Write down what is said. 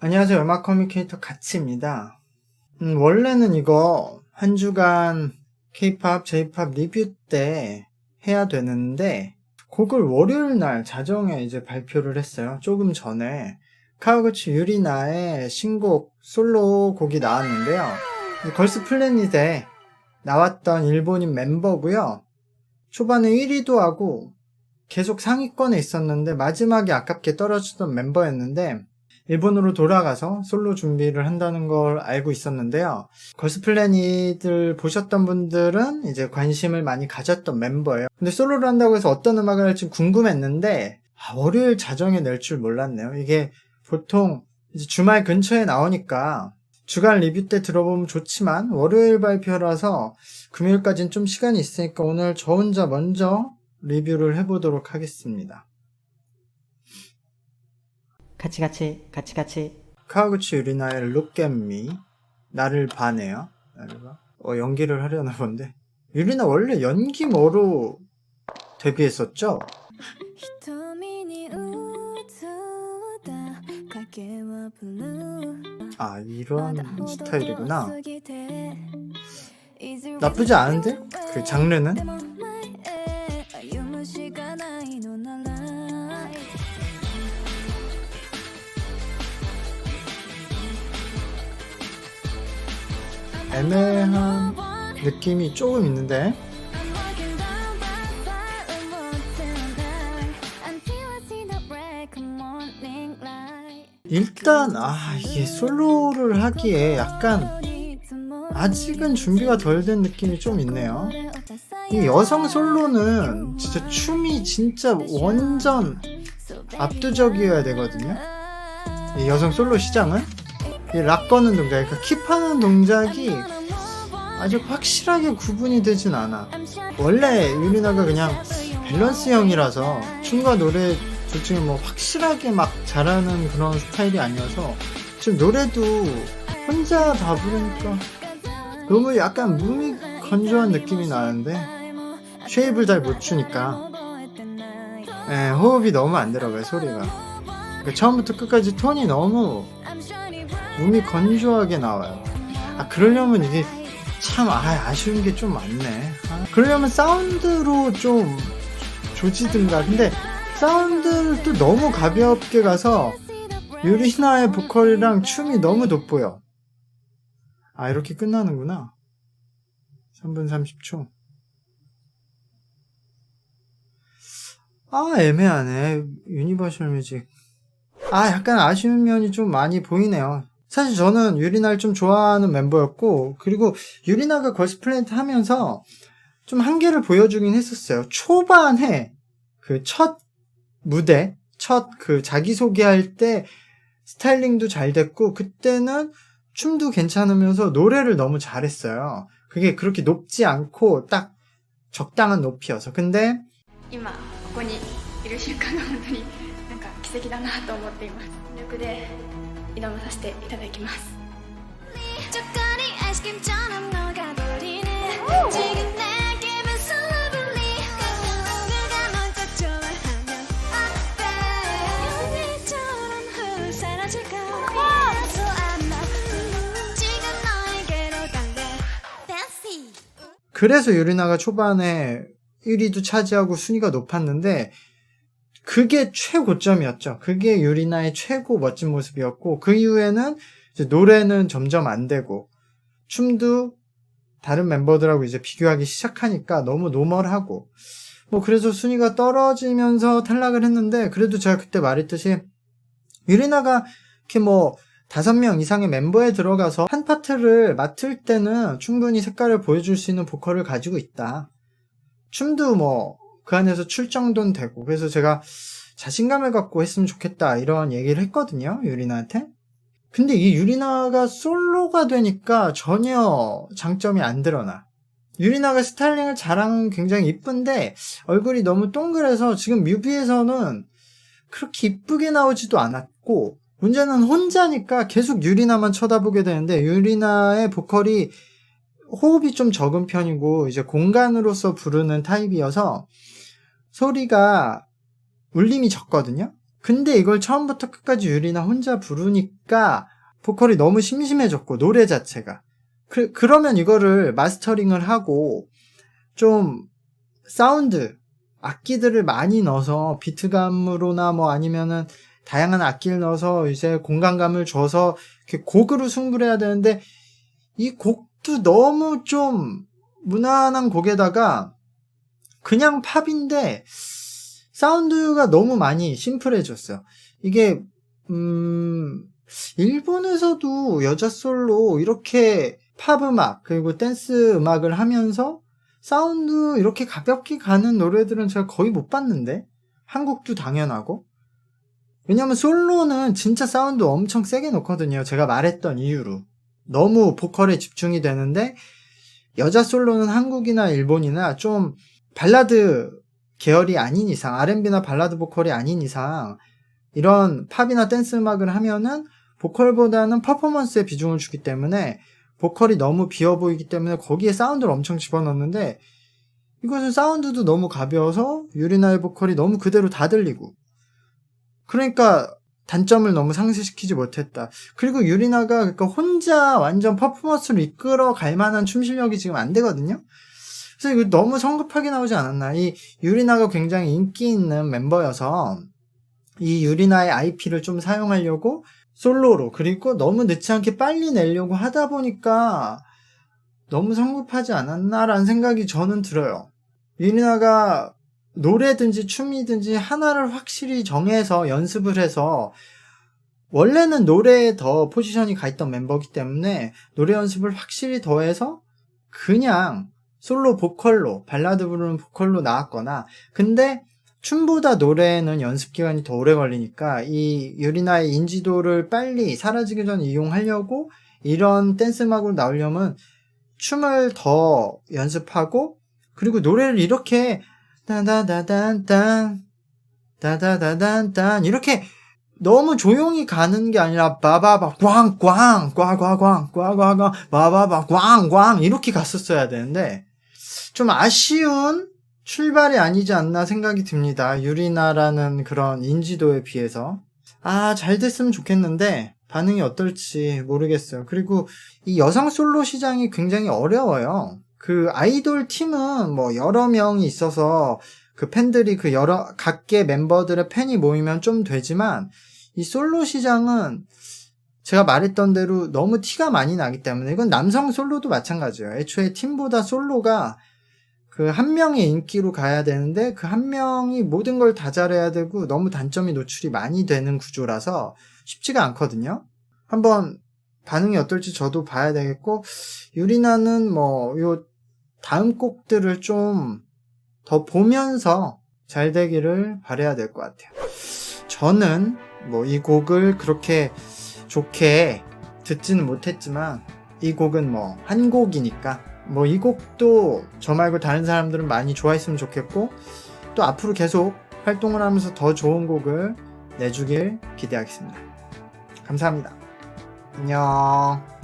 안녕하세요. 음악 커뮤니케이터 가치입니다. 원래는 이거 한 주간 K-pop, J-pop 리뷰 때 해야 되는데 곡을 월요일 날 자정에 이제 발표를 했어요. 조금 전에 카와구치 유리나의 신곡 솔로 곡이 나왔는데요. 걸스 플래닛에 나왔던 일본인 멤버고요. 초반에 1위도 하고 계속 상위권에 있었는데 마지막에 아깝게 떨어지던 멤버였는데 일본으로 돌아가서 솔로 준비를 한다는 걸 알고 있었는데요. 걸스 플래닛을 보셨던 분들은 이제 관심을 많이 가졌던 멤버예요. 근데 솔로를 한다고 해서 어떤 음악을 할지 궁금했는데 월요일 자정에 낼 줄 몰랐네요. 이게 보통 이제 주말 근처에 나오니까 주간 리뷰 때 들어보면 좋지만 월요일 발표라서 금요일까지는 좀 시간이 있으니까 오늘 저 혼자 먼저 리뷰를 해보도록 하겠습니다. 같이. 카와구치 유리나의 Look at Me 나를 봐네요. 연기를 하려나 본데 유리나 원래 연기모로 데뷔했었죠? 아 이런 스타일이구나. 나쁘지 않은데? 그 장르는? 애매한 느낌이 조금 있는데 일단 이게 솔로를 하기에 약간 아직은 준비가 덜 된 느낌이 좀 있네요. 이 여성 솔로는 진짜 춤이 진짜 완전 압도적이어야 되거든요. 이 여성 솔로 시장은 이 락 거는 동작, 그러니까 킵하는 동작이 아주 확실하게 구분이 되진 않아. 원래 유리나가 그냥 밸런스형이라서 춤과 노래 둘 중에 뭐 확실하게 막 잘하는 그런 스타일이 아니어서 지금 노래도 혼자 다 부르니까 너무 약간 몸이 건조한 느낌이 나는데 쉐입을 잘 못 추니까 호흡이 너무 안 들어가요, 소리가. 그러니까 처음부터 끝까지 톤이 너무 몸이 건조하게 나와요. 그러려면 이게 참 아쉬운 게 좀 많네. 그러려면 사운드로 좀 조지든가. 근데 사운드를 또 너무 가볍게 가서 유리나의 보컬이랑 춤이 너무 돋보여. 이렇게 끝나는구나. 3분 30초. 애매하네. 유니버셜 뮤직. 약간 아쉬운 면이 좀 많이 보이네요. 사실 저는 유리나를 좀 좋아하는 멤버였고, 그리고 유리나가 걸스 플래닛 하면서 좀 한계를 보여주긴 했었어요. 초반에 그 첫 무대, 첫 그 자기소개할 때 스타일링도 잘 됐고, 그때는 춤도 괜찮으면서 노래를 너무 잘했어요. 그게 그렇게 높지 않고 딱 적당한 높이여서. 근데 今ここにいる瞬間が本当になんか奇跡だなと思っています。全力で挑まさせていただきます。 그래서 유리나가 초반에 1위도 차지하고 순위가 높았는데 그게 최고점이었죠. 그게 유리나의 최고 멋진 모습이었고 그 이후에는 이제 노래는 점점 안 되고 춤도 다른 멤버들하고 이제 비교하기 시작하니까 너무 노멀하고 그래서 순위가 떨어지면서 탈락을 했는데 그래도 제가 그때 말했듯이 유리나가 이렇게 5명 이상의 멤버에 들어가서 한 파트를 맡을 때는 충분히 색깔을 보여줄 수 있는 보컬을 가지고 있다. 춤도 그 안에서 출 정도는 되고 그래서 제가 자신감을 갖고 했으면 좋겠다 이런 얘기를 했거든요, 유리나한테. 근데 이 유리나가 솔로가 되니까 전혀 장점이 안 드러나. 유리나가 스타일링을 잘하면 굉장히 이쁜데 얼굴이 너무 동그래서 지금 뮤비에서는 그렇게 이쁘게 나오지도 않았고 문제는 혼자니까 계속 유리나만 쳐다보게 되는데 유리나의 보컬이 호흡이 좀 적은 편이고 이제 공간으로서 부르는 타입이어서 소리가 울림이 적거든요. 근데 이걸 처음부터 끝까지 유리나 혼자 부르니까 보컬이 너무 심심해졌고, 노래 자체가. 그러면 이거를 마스터링을 하고 좀 사운드, 악기들을 많이 넣어서 비트감으로나 뭐 아니면은 다양한 악기를 넣어서 이제 공간감을 줘서 이렇게 곡으로 승부를 해야 되는데, 이 곡도 너무 좀 무난한 곡에다가 그냥 팝인데 사운드가 너무 많이 심플해졌어요. 이게 일본에서도 여자 솔로 이렇게 팝 음악 그리고 댄스 음악을 하면서 사운드 이렇게 가볍게 가는 노래들은 제가 거의 못 봤는데, 한국도 당연하고. 왜냐면 솔로는 진짜 사운드 엄청 세게 놓거든요. 제가 말했던 이유로 너무 보컬에 집중이 되는데, 여자 솔로는 한국이나 일본이나 좀 발라드 계열이 아닌 이상, R&B나 발라드 보컬이 아닌 이상 이런 팝이나 댄스 음악을 하면은 보컬보다는 퍼포먼스에 비중을 주기 때문에 보컬이 너무 비어 보이기 때문에 거기에 사운드를 엄청 집어넣는데, 이것은 사운드도 너무 가벼워서 유리나의 보컬이 너무 그대로 다 들리고, 그러니까 단점을 너무 상쇄시키지 못했다. 그리고 유리나가 그러니까 혼자 완전 퍼포먼스를 이끌어 갈 만한 춤 실력이 지금 안 되거든요. 그래서 이거 너무 성급하게 나오지 않았나. 이 유리나가 굉장히 인기 있는 멤버여서 이 유리나의 IP를 좀 사용하려고 솔로로, 그리고 너무 늦지 않게 빨리 내려고 하다 보니까 너무 성급하지 않았나라는 생각이 저는 들어요. 유리나가 노래든지 춤이든지 하나를 확실히 정해서 연습을 해서, 원래는 노래에 더 포지션이 가 있던 멤버이기 때문에 노래 연습을 확실히 더 해서 그냥 솔로 보컬로, 발라드 부르는 보컬로 나왔거나, 근데 춤보다 노래는 연습 기간이 더 오래 걸리니까 이 유리나의 인지도를 빨리 사라지기 전에 이용하려고 이런 댄스 음악으로 나오려면 춤을 더 연습하고, 그리고 노래를 이렇게 따다다단딴 따다다단딴 이렇게 너무 조용히 가는 게 아니라 바바바 꽝꽝 꽝꽝꽝 꽝꽝꽝 바바바 꽝꽝 이렇게 갔었어야 되는데, 좀 아쉬운 출발이 아니지 않나 생각이 듭니다. 유리나라는 그런 인지도에 비해서. 잘 됐으면 좋겠는데 반응이 어떨지 모르겠어요. 그리고 이 여성 솔로 시장이 굉장히 어려워요. 그 아이돌 팀은 뭐 여러 명이 있어서 그 팬들이 그 여러 각계 멤버들의 팬이 모이면 좀 되지만, 이 솔로 시장은 제가 말했던 대로 너무 티가 많이 나기 때문에, 이건 남성 솔로도 마찬가지예요. 애초에 팀보다 솔로가 그 한 명의 인기로 가야 되는데 그 한 명이 모든 걸 다 잘해야 되고 너무 단점이 노출이 많이 되는 구조라서 쉽지가 않거든요. 한번 반응이 어떨지 저도 봐야 되겠고, 유리나는 뭐 요 다음 곡들을 좀 더 보면서 잘 되기를 바라야 될 것 같아요. 저는 뭐 이 곡을 그렇게 좋게 듣지는 못했지만, 이 곡은 뭐 한 곡이니까 뭐 이 곡도 저 말고 다른 사람들은 많이 좋아했으면 좋겠고, 또 앞으로 계속 활동을 하면서 더 좋은 곡을 내주길 기대하겠습니다. 감사합니다. 안녕.